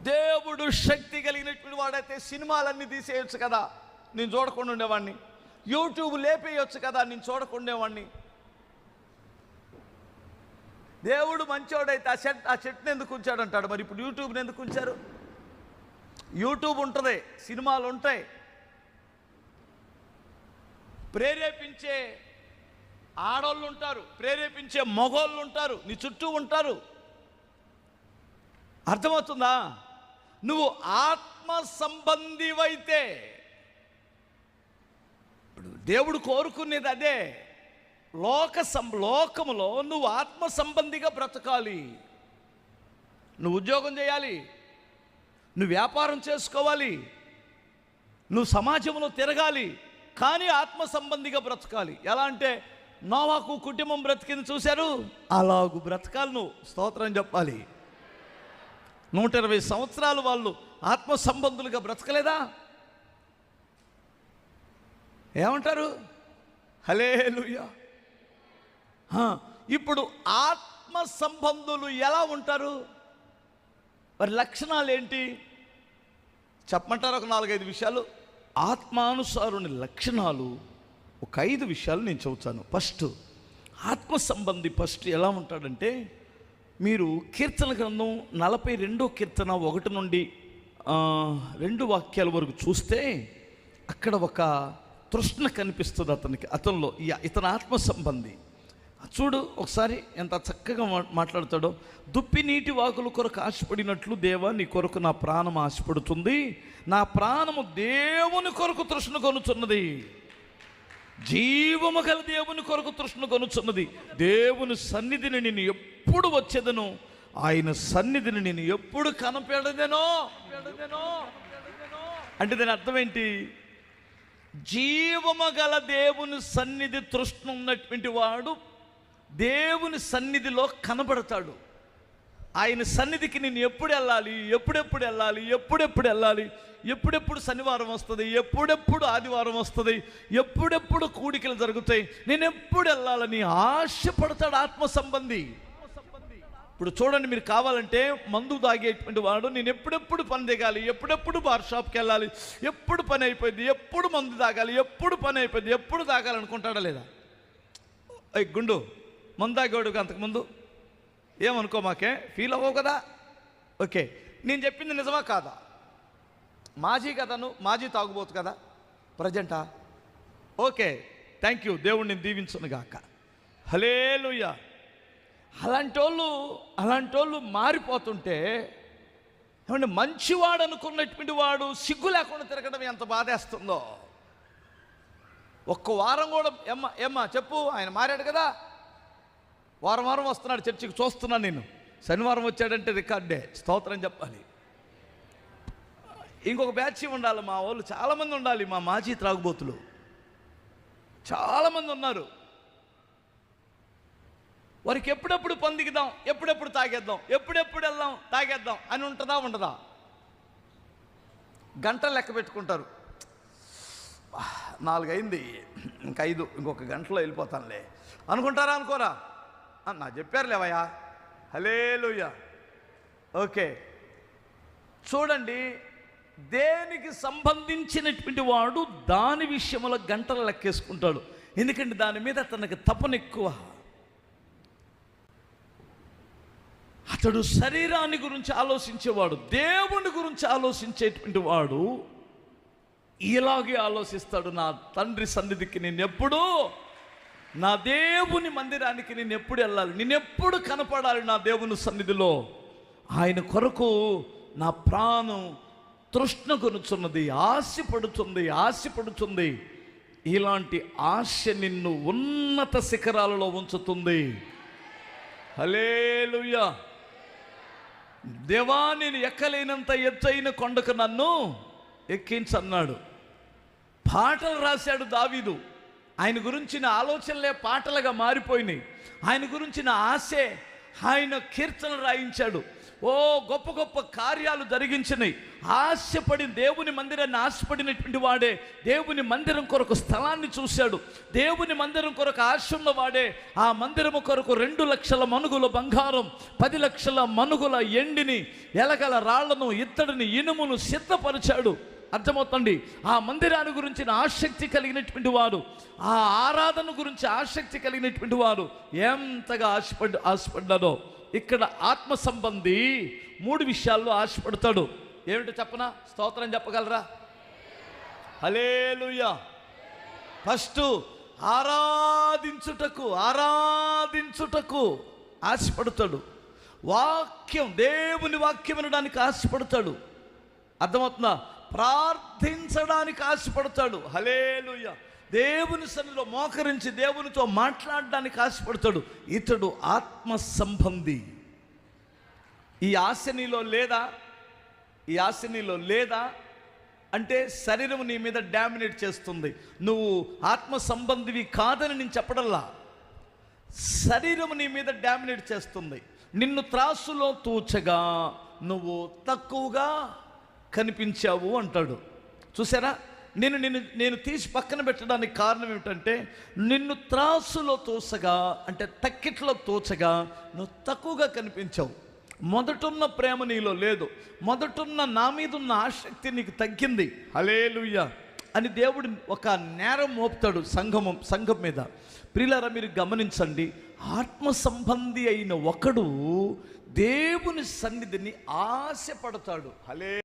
దేవుడు శక్తి కలిగినటువంటి వాడైతే సినిమాలన్నీ తీసేయచ్చు కదా, నేను చూడకుండా ఉండేవాడిని. యూట్యూబ్ లేపేయచ్చు కదా, నేను చూడకుండా ఉండేవాడిని. దేవుడు మంచోడైతే ఆ చెట్టుని ఎందుకు ఉంచాడంటాడు. మరి ఇప్పుడు యూట్యూబ్ని ఎందుకు ఉంచారు? యూట్యూబ్ ఉంటుంది, సినిమాలు ఉంటాయి, ప్రేరేపించే ఆడోళ్ళు ఉంటారు, ప్రేరేపించే మగోళ్ళు ఉంటారు, నీ చుట్టూ ఉంటారు. అర్థమవుతుందా? నువ్వు ఆత్మ సంబంధివైతే ఇప్పుడు దేవుడు కోరుకునేది అదే. లోకములో నువ్వు ఆత్మ సంబంధిగా బ్రతకాలి. నువ్వు ఉద్యోగం చేయాలి, నువ్వు వ్యాపారం చేసుకోవాలి, నువ్వు సమాజంలో తిరగాలి, కానీ ఆత్మ సంబంధిగా బ్రతకాలి. ఎలా అంటే నోవాకు కుటుంబం బ్రతికింది చూశారు, అలాగూ బ్రతకాలి. నువ్వు స్తోత్రం చెప్పాలి. 120 సంవత్సరాలు వాళ్ళు ఆత్మ సంబంధులుగా బ్రతకలేదా? ఏమంటారు? హల్లెలూయా. ఇప్పుడు ఆత్మ సంబంధులు ఎలా ఉంటారు? మరి లక్షణాలు ఏంటి చెప్పమంటారు? ఒక 4-5 విషయాలు. ఆత్మానుసారుని లక్షణాలు ఒక 5 విషయాలు నేను చెబుతాను. ఫస్ట్ ఆత్మ సంబంధి ఫస్ట్ ఎలా ఉంటాడంటే, మీరు కీర్తన గ్రంథం 42వ కీర్తన 1 నుండి 2 వాక్యాల వరకు చూస్తే అక్కడ ఒక తృష్ణ కనిపిస్తుంది అతనిలో. ఇతను ఆత్మ సంబంధి. చూడు ఒకసారి ఎంత చక్కగా మాట్లాడతాడో. దుప్పి నీటి వాకుల కొరకు ఆశపడినట్లు దేవా నీ కొరకు నా ప్రాణం ఆశపడుతుంది, నా ప్రాణము దేవుని కొరకు తృష్ణ కొనుచున్నది, జీవము గల దేవుని కొరకు తృష్ణ కొనుచున్నది. దేవుని సన్నిధిని నేను ఎప్పుడు వచ్చేదను, ఆయన సన్నిధిని నేను ఎప్పుడు కనపెడదేనో. అంటే దాని అర్థం ఏంటి? జీవము గల దేవుని సన్నిధి తృష్ణ ఉన్నటువంటి వాడు దేవుని సన్నిధిలో కనబడతాడు. ఆయన సన్నిధికి నేను ఎప్పుడు వెళ్ళాలి, ఎప్పుడెప్పుడు వెళ్ళాలి, ఎప్పుడెప్పుడు వెళ్ళాలి, ఎప్పుడెప్పుడు శనివారం వస్తుంది, ఎప్పుడెప్పుడు ఆదివారం వస్తుంది, ఎప్పుడెప్పుడు కూడికలు జరుగుతాయి, నేను ఎప్పుడు వెళ్ళాలని ఆశపడతాడు ఆత్మ సంబంధి. ఇప్పుడు చూడండి, మీరు కావాలంటే మందు తాగేటువంటి వాడు నేను ఎప్పుడెప్పుడు పని దిగాలి, ఎప్పుడెప్పుడు బార్ షాప్కి వెళ్ళాలి, ఎప్పుడు పని అయిపోయింది, ఎప్పుడు మందు తాగాలి, ఎప్పుడు పని అయిపోయింది, ఎప్పుడు తాగాలనుకుంటాడా లేదా? గుండు మందు తాగేవాడు అంతకుముందు ఏమనుకో, మాకే ఫీల్ అవ్వవు కదా. ఓకే, నేను చెప్పింది నిజమా కాదా? మాజీ కదా, నువ్వు మాజీ తాగుబోతు కదా, ప్రజెంటా? ఓకే, థ్యాంక్ యూ, దేవుడు నేను దీవించును గాక. హల్లెలూయా. అలాంటి వాళ్ళు మారిపోతుంటే ఏమంటే మంచివాడు అనుకున్నటువంటి వాడు సిగ్గు లేకుండా తిరగడం ఎంత బాధేస్తుందో. ఒక్క వారం కూడా ఏమ్మా చెప్పు, ఆయన మారాడు కదా, వారం వస్తున్నాడు చర్చికి, చూస్తున్నాను నేను. శనివారం వచ్చాడంటే రికార్డే, స్తోత్రం చెప్పాలి. ఇంకొక బ్యాచ్ ఉండాలి, మా వాళ్ళు చాలామంది ఉండాలి, మా మాజీ త్రాగుబోతులు చాలామంది ఉన్నారు. వారికి ఎప్పుడెప్పుడు పొందిగిద్దాం, ఎప్పుడెప్పుడు తాగేద్దాం, ఎప్పుడెప్పుడు వెళ్దాం తాగేద్దాం అని ఉంటుందా ఉండదా? గంటలు లెక్క పెట్టుకుంటారు. 4 అయింది, ఇంక 5, ఇంకొక గంటలో వెళ్ళిపోతానులే అనుకుంటారా? అనుకోరా? నా చెప్పారు లేవయ్యా. హల్లెలూయా. ఓకే, చూడండి, దేనికి సంబంధించినటువంటి వాడు దాని విషయంలో గంటలు లెక్కేసుకుంటాడు. ఎందుకంటే దాని మీద తనకు తపన ఎక్కువ. అతడు శరీరాన్ని గురించి ఆలోచించేవాడు, దేవుని గురించి ఆలోచించేటువంటి వాడు ఇలాగే ఆలోచిస్తాడు. నా తండ్రి సన్నిధికి నేను ఎప్పుడు, నా దేవుని మందిరానికి నేను ఎప్పుడు వెళ్ళాలి, నేను ఎప్పుడు కనపడాలి నా దేవుని సన్నిధిలో, ఆయన కొరకు నా ప్రాణం తృష్ణ కొనుచున్నది, ఆశపడుతుంది. ఇలాంటి ఆశ నిన్ను ఉన్నత శిఖరాలలో ఉంచుతుంది. హల్లెలూయా. దేవా నేను ఎక్కలేనంత ఎత్తైన కొండకు నన్ను ఎక్కించన్నాడు. పాటలు రాశాడు దావీదు. ఆయన గురించిన ఆలోచనలే పాటలుగా మారిపోయినాయి. ఆయన గురించిన ఆశే ఆయన కీర్తనలు రాయించాడు. ఓ గొప్ప గొప్ప కార్యాలు జరిగించినాయి. ఆశపడి దేవుని మందిరాన్ని ఆశపడినటువంటి వాడే దేవుని మందిరం కొరకు స్థలాన్ని చూశాడు. దేవుని మందిరం కొరకు ఆశ ఉన్నవాడే ఆ మందిరము కొరకు 2 లక్షల మనుగుల బంగారం, 10 లక్షల మనుగుల ఎండిని, ఎలగల రాళ్లను, ఇత్తడిని, ఇనుమును సిద్ధపరిచాడు. అర్థమవుతుంది. ఆ మందిరాన్ని గురించిన ఆసక్తి కలిగినటువంటి వారు, ఆ ఆరాధన గురించి ఆసక్తి కలిగినటువంటి వారు ఎంతగా ఆశపడ్డారో. ఇక్కడ ఆత్మ సంబంధి 3 విషయాల్లో ఆశపడతాడు. ఏమిటో చెప్పనా? స్తోత్రం చెప్పగలరా? హల్లెలూయా. ఫస్ట్ ఆరాధించుటకు ఆశపడతాడు. వాక్యం, దేవుని వాక్యం వినడానికి ఆశపడతాడు. అర్థమవుతుందా? ప్రార్థించడానికి ఆశపడతాడు. హల్లెలూయా. దేవుని సన్నిధిలో మోకరించి దేవునితో మాట్లాడడానికి ఆశపడతాడు. ఇతడు ఆత్మ సంబంధి. ఈ ఆశ నీలో లేదా? ఈ ఆశ నీలో లేదా అంటే శరీరం నీ మీద డామినేట్ చేస్తుంది. నువ్వు ఆత్మ సంబంధివి కాదని నేను చెప్పడల్లా, శరీరం నీ మీద డామినేట్ చేస్తుంది. నిన్ను త్రాసులో తూచగా నువ్వు తక్కువగా కనిపించావు అంటాడు. చూసారా? నేను తీసి పక్కన పెట్టడానికి కారణం ఏమిటంటే, నిన్ను త్రాసులో తోసగా అంటే తక్కిట్లో తోచగా నువ్వు తక్కువగా కనిపించావు. మొదటున్న ప్రేమ నీలో లేదు, మొదటున్న నా మీద ఉన్న ఆసక్తి నీకు తగ్గింది. హల్లెలూయా అని దేవుడు ఒక నేరం మోపుతాడు సంఘం మీద. ప్రియులారా, మీరు గమనించండి, ఆత్మ సంబంధి అయిన ఒకడు దేవుని సన్నిధిని ఆశపడతాడు.